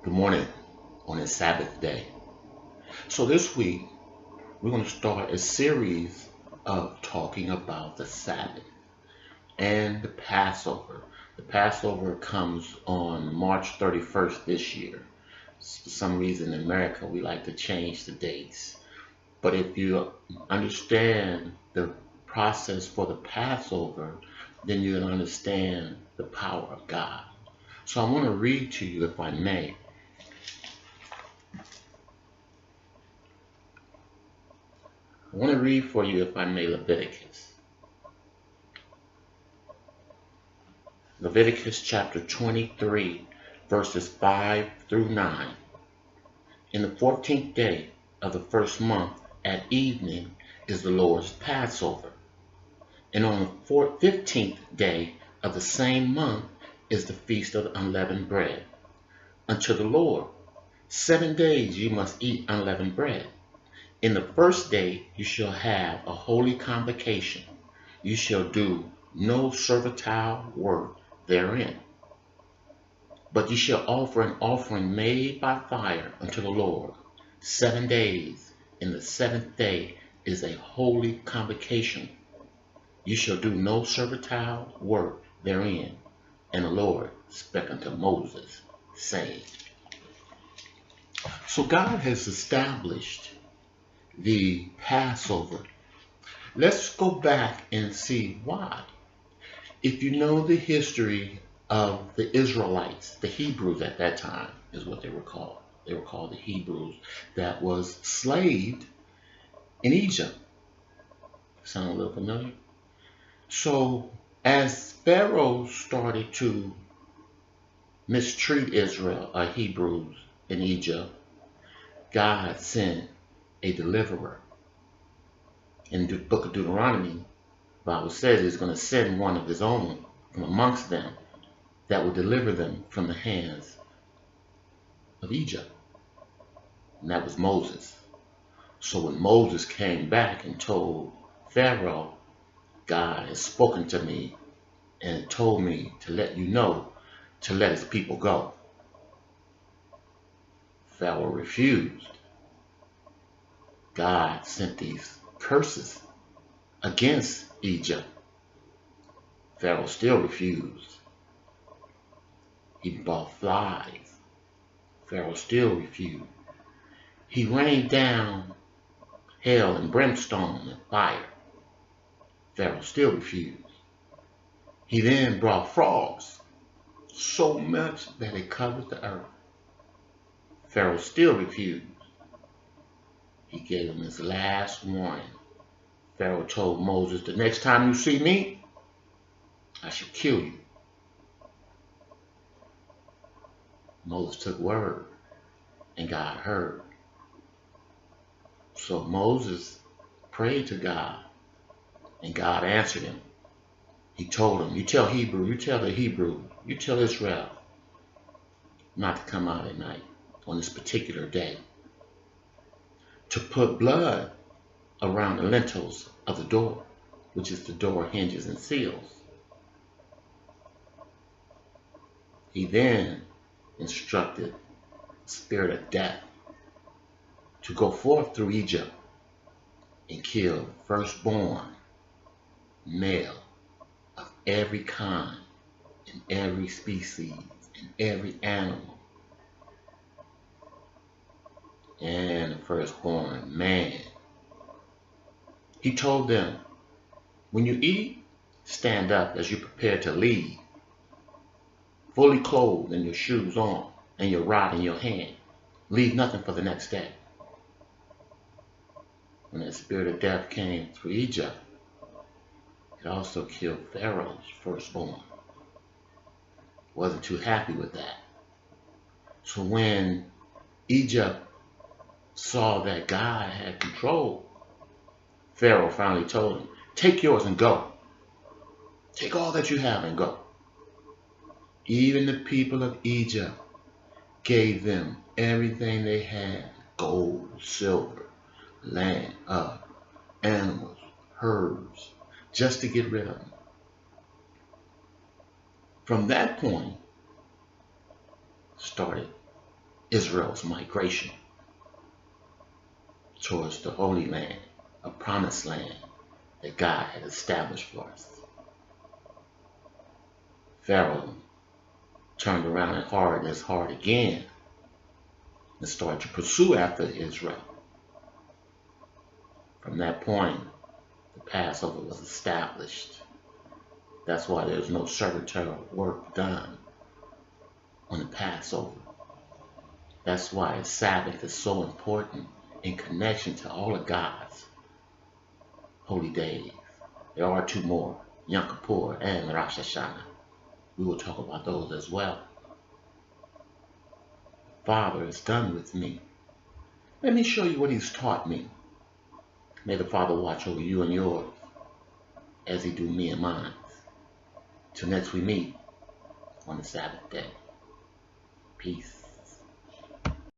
Good morning on this Sabbath day. So this week, we're going to start a series of talking about the Sabbath and the Passover. The Passover comes on March 31st this year. For some reason in America, we like to change the dates. But if you understand the process for the Passover, then you're going to understand the power of God. So I want to read to you, if I may, I want to read for you, if I may, Leviticus. Leviticus chapter 23, verses 5 through 9. In the 14th day of the first month at evening is the Lord's Passover. And on the 15th day of the same month is the feast of unleavened bread unto the Lord. 7 days you must eat unleavened bread. In the first day you shall have a holy convocation. You shall do no servile work therein. But you shall offer an offering made by fire unto the Lord 7 days. In the 7th day is a holy convocation. You shall do no servile work therein. And the Lord spake unto Moses, saying. So God has established the Passover. Let's go back and see why. If you know the history of the Israelites, the Hebrews at that time is what they were called. They were called the Hebrews that was slaved in Egypt. Sound a little familiar? So as Pharaoh started to mistreat Israel, or Hebrews in Egypt, God sent a deliverer. In the book of Deuteronomy, the Bible says he's going to send one of his own from amongst them that will deliver them from the hands of Egypt. And that was Moses. So when Moses came back and told Pharaoh, God has spoken to me and told me to let you know to let his people go. Pharaoh refused. God sent these curses against Egypt. Pharaoh still refused. He brought flies. Pharaoh still refused. He rained down hell and brimstone and fire. Pharaoh still refused. He then brought frogs, so much that it covered the earth. Pharaoh still refused. He gave him his last warning. Pharaoh told Moses, the next time you see me, I shall kill you. Moses took word, and God heard. So Moses prayed to God, and God answered him. He told him, you tell the Hebrew, you tell Israel not to come out at night on this particular day, to put blood around the lintels of the door, which is the door hinges and seals. He then instructed the spirit of death to go forth through Egypt and kill firstborn male of every kind, in every species, in every animal, and the firstborn man. He told them, when you eat, stand up as you prepare to leave, fully clothed and your shoes on and your rod in your hand. Leave nothing for the next day. When that spirit of death came through Egypt, it also killed Pharaoh's firstborn. Wasn't too happy with that. So when Egypt saw that God had control, Pharaoh finally told him, take yours and go. Take all that you have and go. Even the people of Egypt gave them everything they had, gold, silver, land, animals, herds, just to get rid of them. From that point started Israel's migration towards the Holy Land, a promised land that God had established for us. Pharaoh turned around and hardened his heart again and started to pursue after Israel. From that point, the Passover was established. That's why there's no servitorial work done on the Passover. That's why Sabbath is so important in connection to all of God's holy days. There are two more, Yom Kippur and Rosh Hashanah. We will talk about those as well. Father is done with me. Let me show you what he's taught me. May the Father watch over you and yours as he do me and mine. Till next we meet on the Sabbath day. Peace.